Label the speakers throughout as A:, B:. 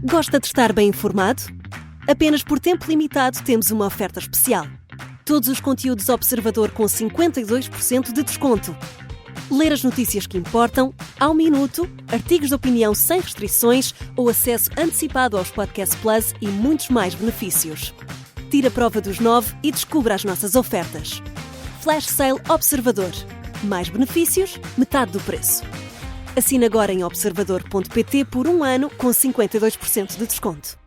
A: Gosta de estar bem informado? Apenas por tempo limitado temos uma oferta especial. Todos os conteúdos Observador com 52% de desconto. Ler as notícias que importam, ao minuto, artigos de opinião sem restrições ou acesso antecipado aos Podcast Plus e muitos mais benefícios. Tire a prova dos 9 e descubra as nossas ofertas. Flash Sale Observador. Mais benefícios, metade do preço. Assine agora em observador.pt por 1 ano com 52% de desconto.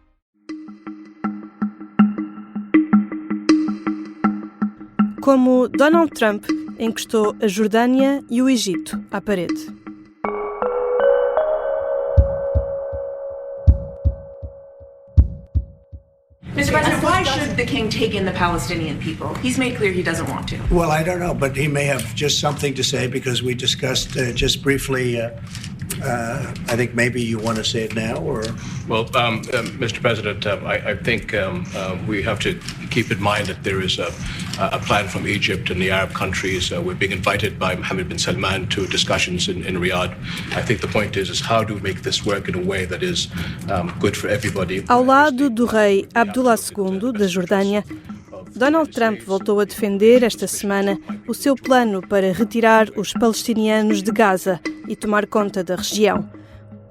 B: Como Donald Trump encostou a Jordânia e o Egito à parede.
C: Mr. President, why should the king take in the Palestinian people? He's made clear he doesn't want to.
D: Well, I don't know, but he may have just something to say because we discussed just briefly. I think maybe you want to say it now, or?
E: Well, Mr. President, I think we have to keep in mind that there is a plan from Egypt and the Arab countries. We're being invited by Mohammed bin Salman to discussions in Riyadh. I think the point is how do we make this work in a way that is good for everybody.
B: Ao lado do rei Abdullah II da Jordânia, Donald Trump voltou a defender esta semana o seu plano para retirar os palestinianos de Gaza e tomar conta da região.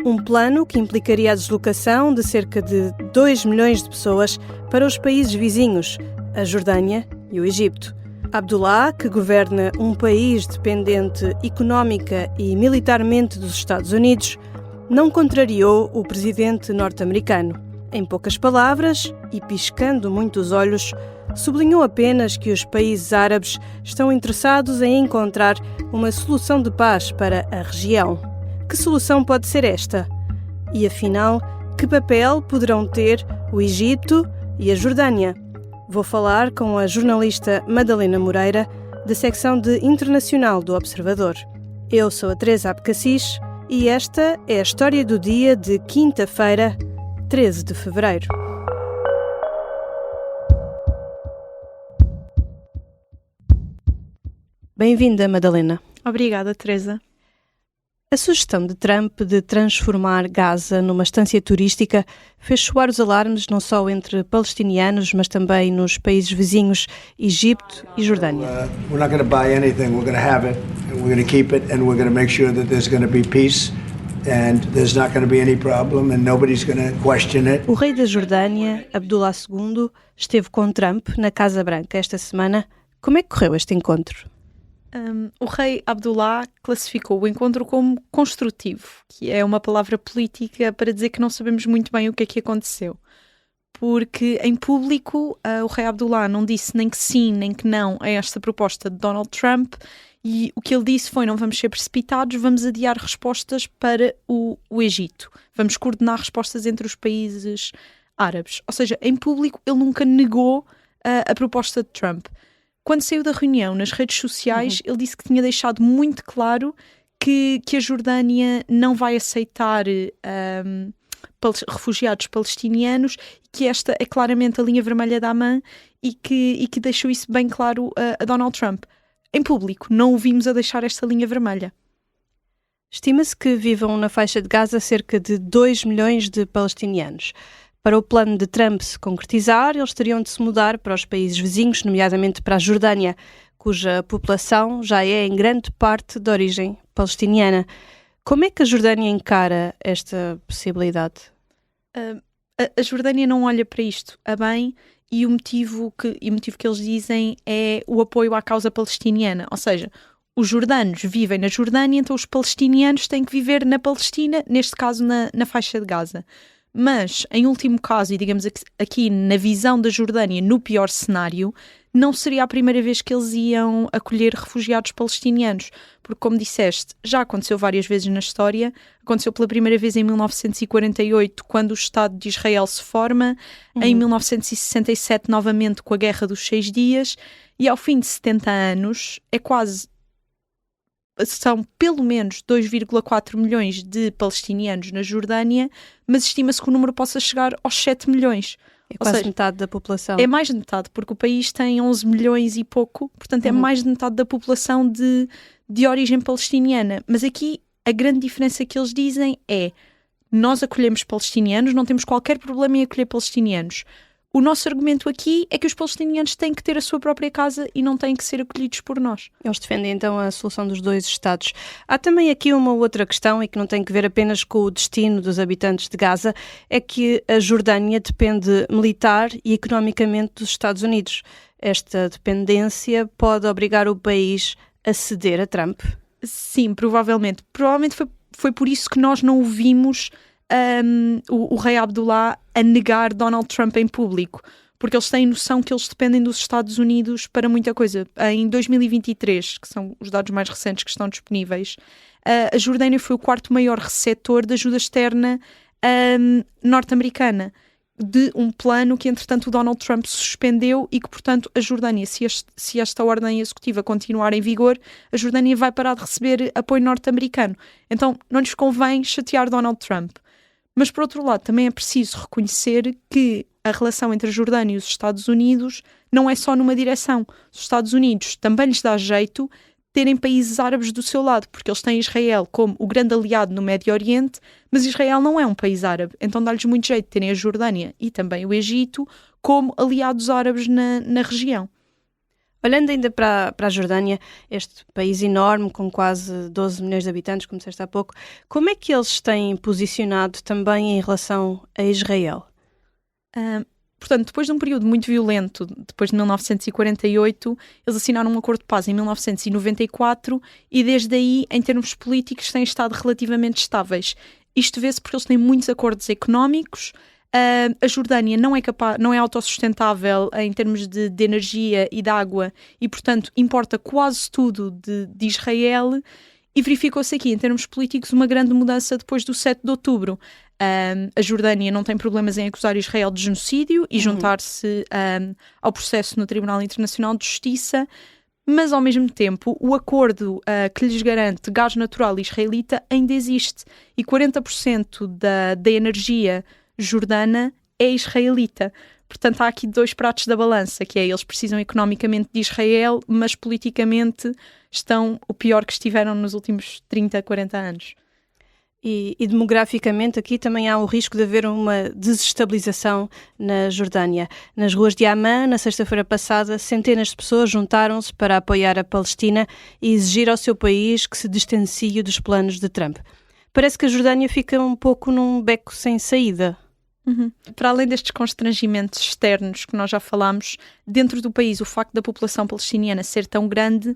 B: Um plano que implicaria a deslocação de cerca de 2 milhões de pessoas para os países vizinhos, a Jordânia e o Egito. Abdullah, que governa um país dependente económica e militarmente dos Estados Unidos, não contrariou o presidente norte-americano. Em poucas palavras, e piscando muito os olhos, sublinhou apenas que os países árabes estão interessados em encontrar uma solução de paz para a região. Que solução pode ser esta? E afinal, que papel poderão ter o Egito e a Jordânia? Vou falar com a jornalista Madalena Moreira, da secção de Internacional do Observador. Eu sou a Teresa Abcacis e esta é a história do dia de quinta-feira, 13 de fevereiro. Bem-vinda, Madalena.
F: Obrigada, Teresa.
B: A sugestão de Trump de transformar Gaza numa estância turística fez soar os alarmes não só entre palestinianos, mas também nos países vizinhos, Egito e Jordânia.
D: We're not going to buy anything. We're going to have it, and we're going to keep it, and we're going to make sure that there's going to be peace, and there's not going to be any problem, and nobody's going to question it.
B: O rei da Jordânia, Abdullah II, esteve com Trump na Casa Branca esta semana. Como é que correu este encontro?
F: O rei Abdullah classificou o encontro como construtivo, que é uma palavra política para dizer que não sabemos muito bem o que é que aconteceu. Porque em público o rei Abdullah não disse nem que sim nem que não a esta proposta de Donald Trump, e o que ele disse foi: não vamos ser precipitados, vamos adiar respostas para o Egito, vamos coordenar respostas entre os países árabes. Ou seja, em público ele nunca negou a proposta de Trump. Quando saiu da reunião nas redes sociais, ele disse que tinha deixado muito claro que a Jordânia não vai aceitar refugiados palestinianos, e que esta é claramente a linha vermelha da AMAN, e que deixou isso bem claro a Donald Trump. Em público, não o vimos a deixar esta linha vermelha.
B: Estima-se que vivam na faixa de Gaza cerca de 2 milhões de palestinianos. Para o plano de Trump se concretizar, eles teriam de se mudar para os países vizinhos, nomeadamente para a Jordânia, cuja população já é em grande parte de origem palestiniana. Como é que a Jordânia encara esta possibilidade?
F: A Jordânia não olha para isto a bem, e o motivo que eles dizem é o apoio à causa palestiniana. Ou seja, os jordanos vivem na Jordânia, então os palestinianos têm que viver na Palestina, neste caso na faixa de Gaza. Mas, em último caso, e digamos aqui na visão da Jordânia, no pior cenário, não seria a primeira vez que eles iam acolher refugiados palestinianos. Porque, como disseste, já aconteceu várias vezes na história. Aconteceu pela primeira vez em 1948, quando o Estado de Israel se forma, em 1967 novamente com a Guerra dos 6 Dias, e ao fim de 70 anos são pelo menos 2,4 milhões de palestinianos na Jordânia, mas estima-se que o número possa chegar aos 7 milhões.
B: É quase metade da população.
F: É mais de metade, porque o país tem 11 milhões e pouco, portanto é mais de metade da população de origem palestiniana. Mas aqui a grande diferença que eles dizem é: nós acolhemos palestinianos, não temos qualquer problema em acolher palestinianos. O nosso argumento aqui é que os palestinianos têm que ter a sua própria casa e não têm que ser acolhidos por nós.
B: Eles defendem então a solução dos 2 Estados. Há também aqui uma outra questão, e que não tem que ver apenas com o destino dos habitantes de Gaza, é que a Jordânia depende militar e economicamente dos Estados Unidos. Esta dependência pode obrigar o país a ceder a Trump?
F: Sim, provavelmente. Provavelmente foi por isso que nós não ouvimos o rei Abdullah a negar Donald Trump em público, porque eles têm noção que eles dependem dos Estados Unidos para muita coisa. Em 2023, que são os dados mais recentes que estão disponíveis, a Jordânia foi o 4º maior receptor de ajuda externa norte-americana, de um plano que, entretanto, o Donald Trump suspendeu e que, portanto, a Jordânia, se esta ordem executiva continuar em vigor, a Jordânia vai parar de receber apoio norte-americano. Então, não lhes convém chatear Donald Trump. Mas, por outro lado, também é preciso reconhecer que a relação entre a Jordânia e os Estados Unidos não é só numa direção. Os Estados Unidos também lhes dá jeito terem países árabes do seu lado, porque eles têm Israel como o grande aliado no Médio Oriente, mas Israel não é um país árabe, então dá-lhes muito jeito terem a Jordânia e também o Egito como aliados árabes na região.
B: Olhando ainda para a Jordânia, este país enorme, com quase 12 milhões de habitantes, como disseste há pouco, como é que eles têm posicionado também em relação a Israel?
F: Portanto, depois de um período muito violento, depois de 1948, eles assinaram um acordo de paz em 1994 e desde aí, em termos políticos, têm estado relativamente estáveis. Isto vê-se porque eles têm muitos acordos económicos. A Jordânia não é autossustentável em termos de energia e de água e, portanto, importa quase tudo de Israel. E verificou-se aqui, em termos políticos, uma grande mudança depois do 7 de outubro. A Jordânia não tem problemas em acusar Israel de genocídio e juntar-se ao processo no Tribunal Internacional de Justiça, mas, ao mesmo tempo, o acordo que lhes garante gás natural israelita ainda existe. E 40% da energia jordana é israelita. Portanto, há aqui 2 pratos da balança, que é eles precisam economicamente de Israel, mas politicamente estão o pior que estiveram nos últimos 30, 40 anos.
B: E demograficamente aqui também há o risco de haver uma desestabilização na Jordânia. Nas ruas de Amman, na sexta-feira passada, centenas de pessoas juntaram-se para apoiar a Palestina e exigir ao seu país que se distancie dos planos de Trump. Parece que a Jordânia fica um pouco num beco sem saída.
F: Para além destes constrangimentos externos que nós já falámos, dentro do país o facto da população palestiniana ser tão grande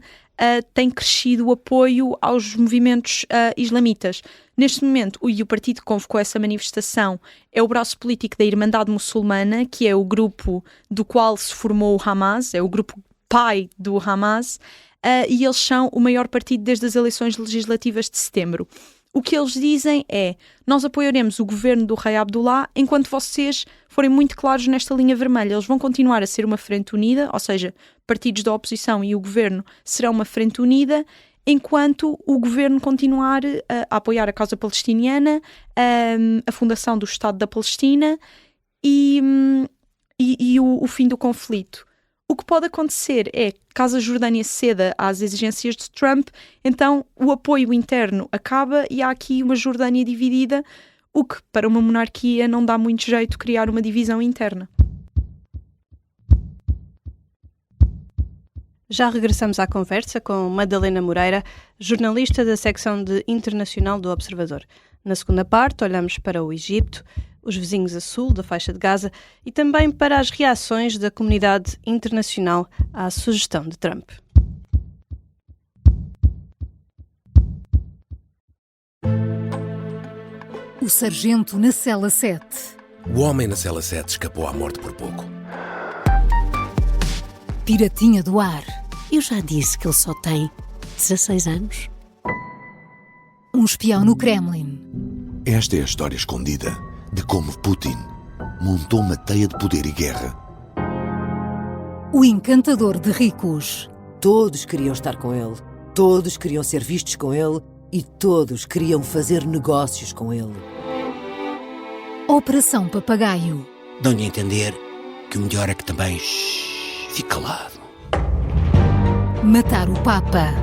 F: tem crescido o apoio aos movimentos islamitas. Neste momento, o partido que convocou essa manifestação é o braço político da Irmandade Muçulmana, que é o grupo do qual se formou o Hamas, é o grupo pai do Hamas, e eles são o maior partido desde as eleições legislativas de setembro. O que eles dizem é: nós apoiaremos o governo do rei Abdullah enquanto vocês forem muito claros nesta linha vermelha. Eles vão continuar a ser uma frente unida, ou seja, partidos da oposição e o governo serão uma frente unida, enquanto o governo continuar a apoiar a causa palestiniana, a fundação do Estado da Palestina e o fim do conflito. O que pode acontecer é, caso a Jordânia ceda às exigências de Trump, então o apoio interno acaba e há aqui uma Jordânia dividida, o que para uma monarquia não dá muito jeito criar uma divisão interna.
B: Já regressamos à conversa com Madalena Moreira, jornalista da secção de Internacional do Observador. Na segunda parte, olhamos para o Egito, os vizinhos a sul da faixa de Gaza e também para as reações da comunidade internacional à sugestão de Trump.
G: O sargento na cela 7.
H: O homem na cela 7 escapou à morte por pouco.
G: Piratinha do ar.
A: Eu já disse que ele só tem 16 anos.
G: Um espião no Kremlin.
I: Esta é a história escondida de como Putin montou uma teia de poder e guerra.
G: O encantador de ricos.
J: Todos queriam estar com ele, todos queriam ser vistos com ele e todos queriam fazer negócios com ele.
G: Operação Papagaio.
K: Dão-lhe a entender que o melhor é que também fique calado.
G: Matar o Papa.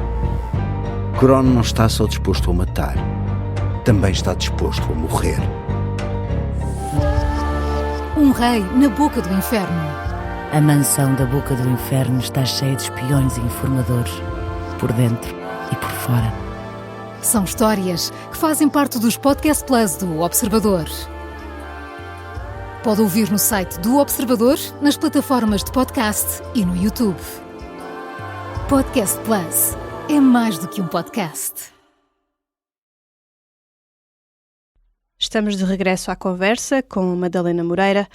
L: Crono não está só disposto a matar, também está disposto a morrer.
G: Um rei na boca do inferno.
L: A mansão da boca do inferno está cheia de espiões e informadores, por dentro e por fora.
G: São histórias que fazem parte dos Podcast Plus do Observador. Pode ouvir no site do Observador, nas plataformas de podcast e no YouTube. Podcast Plus é mais do que um podcast.
B: Estamos de regresso à conversa com Madalena Moreira.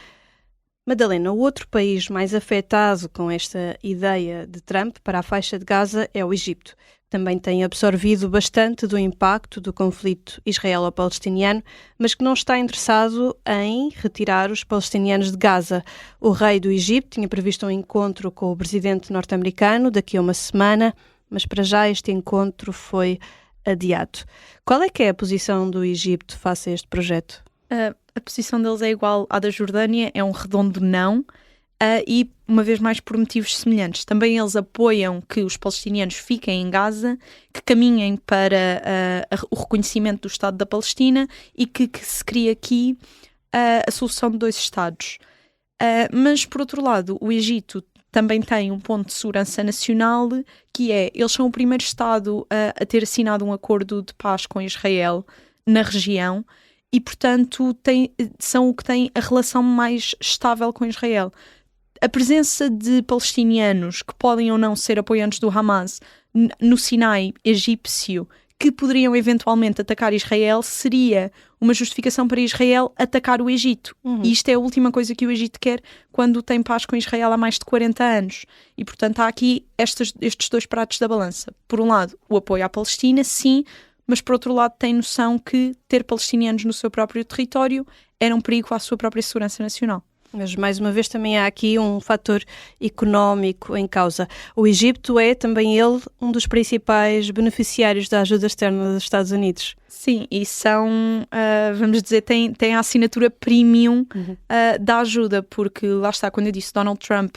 B: Madalena, o outro país mais afetado com esta ideia de Trump para a faixa de Gaza é o Egito. Também tem absorvido bastante do impacto do conflito israelo-palestiniano, mas que não está interessado em retirar os palestinianos de Gaza. O rei do Egito tinha previsto um encontro com o presidente norte-americano daqui a uma semana, mas para já este encontro foi adiado. Qual é que é a posição do Egito face a este projeto?
F: A posição deles é igual à da Jordânia, é um redondo não. E, uma vez mais, por motivos semelhantes. Também eles apoiam que os palestinianos fiquem em Gaza, que caminhem para o reconhecimento do Estado da Palestina e que se crie aqui a solução de 2 Estados. Mas, por outro lado, o Egito também tem um ponto de segurança nacional, que é, eles são o primeiro Estado a ter assinado um acordo de paz com Israel na região e, portanto, são o que tem a relação mais estável com Israel. A presença de palestinianos que podem ou não ser apoiantes do Hamas no Sinai egípcio, que poderiam eventualmente atacar Israel, seria uma justificação para Israel atacar o Egito. E isto é a última coisa que o Egito quer quando tem paz com Israel há mais de 40 anos. E, portanto, há aqui estes 2 pratos da balança. Por um lado, o apoio à Palestina, sim, mas por outro lado tem noção que ter palestinianos no seu próprio território era um perigo à sua própria segurança nacional.
B: Mas, mais uma vez, também há aqui um fator económico em causa. O Egito é, também ele, um dos principais beneficiários da ajuda externa dos Estados Unidos.
F: Sim, e são, vamos dizer, tem a assinatura premium da ajuda, porque lá está, quando eu disse Donald Trump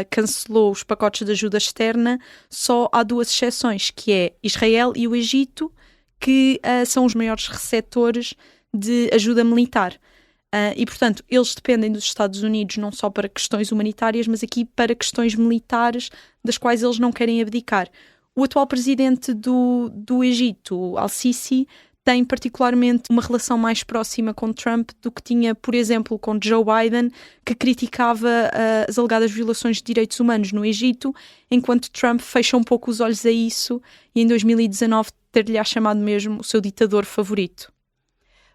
F: cancelou os pacotes de ajuda externa, só há 2 exceções, que é Israel e o Egito, que são os maiores receptores de ajuda militar. E, portanto, eles dependem dos Estados Unidos não só para questões humanitárias, mas aqui para questões militares, das quais eles não querem abdicar. O atual presidente do Egito, Al-Sisi, tem particularmente uma relação mais próxima com Trump do que tinha, por exemplo, com Joe Biden, que criticava as alegadas violações de direitos humanos no Egito, enquanto Trump fecha um pouco os olhos a isso e em 2019 ter-lhe chamado mesmo o seu ditador favorito.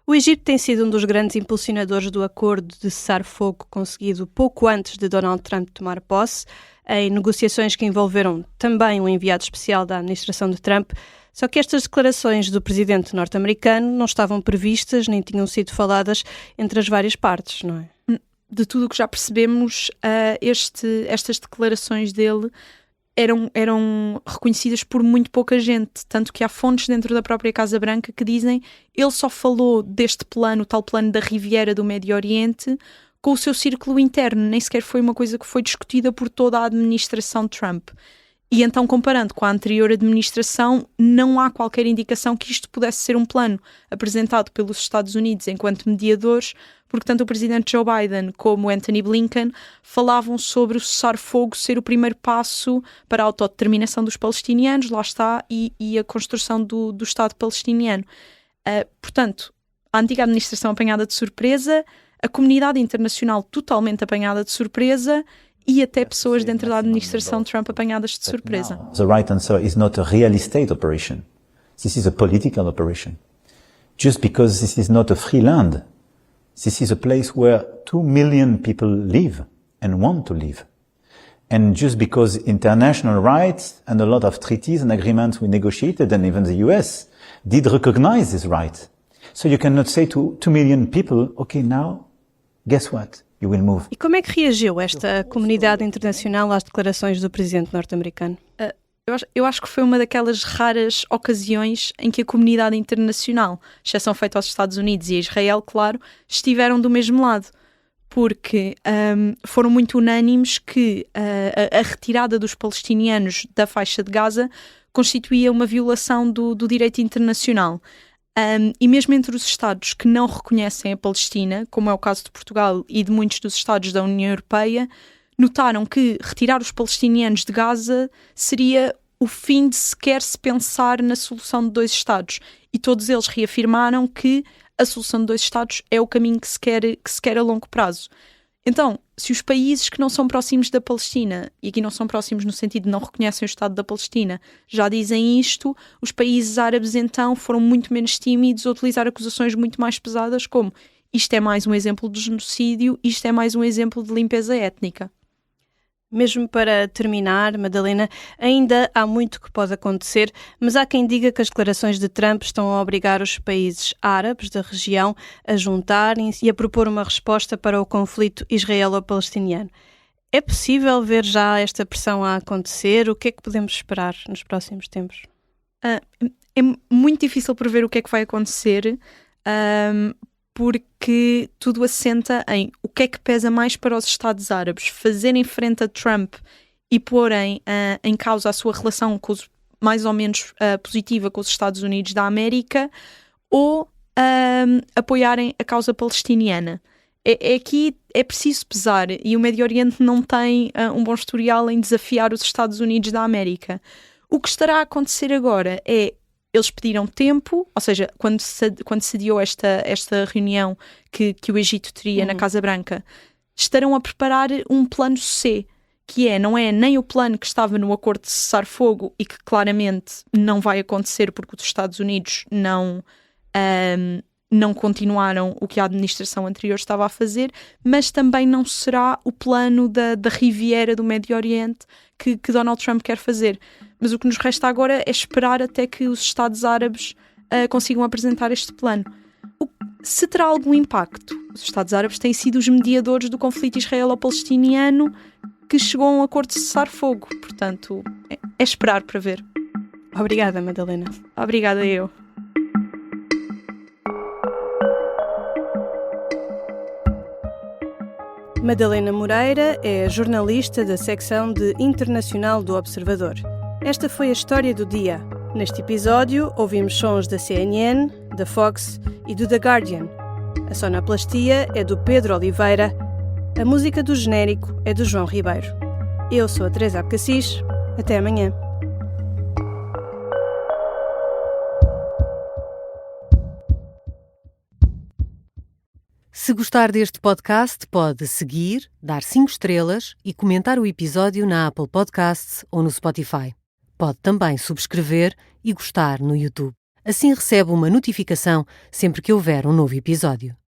B: O Egito tem sido um dos grandes impulsionadores do acordo de cessar-fogo conseguido pouco antes de Donald Trump tomar posse, em negociações que envolveram também um enviado especial da administração de Trump. Só que estas declarações do presidente norte-americano não estavam previstas nem tinham sido faladas entre as várias partes, não é?
F: De tudo o que já percebemos, estas declarações dele eram reconhecidas por muito pouca gente, tanto que há fontes dentro da própria Casa Branca que dizem ele só falou deste plano, o tal plano da Riviera do Médio Oriente, com o seu círculo interno, nem sequer foi uma coisa que foi discutida por toda a administração Trump. E então, comparando com a anterior administração, não há qualquer indicação que isto pudesse ser um plano apresentado pelos Estados Unidos enquanto mediadores, porque tanto o presidente Joe Biden como Anthony Blinken falavam sobre o cessar-fogo ser o primeiro passo para a autodeterminação dos palestinianos, lá está, e a construção do Estado palestiniano. Portanto, a antiga administração apanhada de surpresa, a comunidade internacional totalmente apanhada de surpresa e até pessoas dentro da administração Trump apanhadas de surpresa.
M: The right answer is not a real estate operation. This is a political operation. Just because this is not a free land, this is a place where 2 million people live and want to live. And just because international rights and a lot of treaties and agreements we negotiated, and even the US, did recognize this right. So you cannot say to 2 million people, okay, now, guess what? You will move.
B: E como é que reagiu esta comunidade internacional às declarações do presidente norte-americano?
F: Eu acho que foi uma daquelas raras ocasiões em que a comunidade internacional, exceção feita aos Estados Unidos e a Israel, claro, estiveram do mesmo lado. Porque foram muito unânimes que a retirada dos palestinianos da faixa de Gaza constituía uma violação do direito internacional. E mesmo entre os Estados que não reconhecem a Palestina, como é o caso de Portugal e de muitos dos Estados da União Europeia, notaram que retirar os palestinianos de Gaza seria o fim de sequer se pensar na solução de 2 Estados. E todos eles reafirmaram que a solução de 2 Estados é o caminho que se quer a longo prazo. Então, se os países que não são próximos da Palestina, e aqui não são próximos no sentido de não reconhecem o Estado da Palestina, já dizem isto, os países árabes então foram muito menos tímidos a utilizar acusações muito mais pesadas como isto é mais um exemplo de genocídio, isto é mais um exemplo de limpeza étnica.
B: Mesmo para terminar, Madalena, ainda há muito que pode acontecer, mas há quem diga que as declarações de Trump estão a obrigar os países árabes da região a juntarem-se e a propor uma resposta para o conflito israelo-palestiniano. É possível ver já esta pressão a acontecer? O que é que podemos esperar nos próximos tempos?
F: É muito difícil prever o que é que vai acontecer, porque tudo assenta em o que é que pesa mais para os Estados Árabes, fazerem frente a Trump e porem em causa a sua relação mais ou menos positiva com os Estados Unidos da América, ou apoiarem a causa palestiniana. Aqui é preciso pesar, e o Médio Oriente não tem um bom historial em desafiar os Estados Unidos da América. O que estará a acontecer agora é eles pediram tempo, ou seja, quando se adiou esta reunião que o Egito teria na Casa Branca, estarão a preparar um plano C, que não é nem o plano que estava no acordo de cessar-fogo e que claramente não vai acontecer porque os Estados Unidos não continuaram o que a administração anterior estava a fazer, mas também não será o plano da Riviera do Médio Oriente que Donald Trump quer fazer. Mas o que nos resta agora é esperar até que os Estados Árabes consigam apresentar este plano. Se terá algum impacto? Os Estados Árabes têm sido os mediadores do conflito israelo-palestiniano que chegou a um acordo de cessar-fogo. Portanto, é esperar para ver.
B: Obrigada, Madalena.
F: Obrigada eu.
B: Madalena Moreira é jornalista da secção de Internacional do Observador. Esta foi a história do dia. Neste episódio, ouvimos sons da CNN, da Fox e do The Guardian. A sonoplastia é do Pedro Oliveira. A música do genérico é do João Ribeiro. Eu sou a Teresa Abcacis. Até amanhã.
N: Se gostar deste podcast, pode seguir, dar 5 estrelas e comentar o episódio na Apple Podcasts ou no Spotify. Pode também subscrever e gostar no YouTube. Assim recebe uma notificação sempre que houver um novo episódio.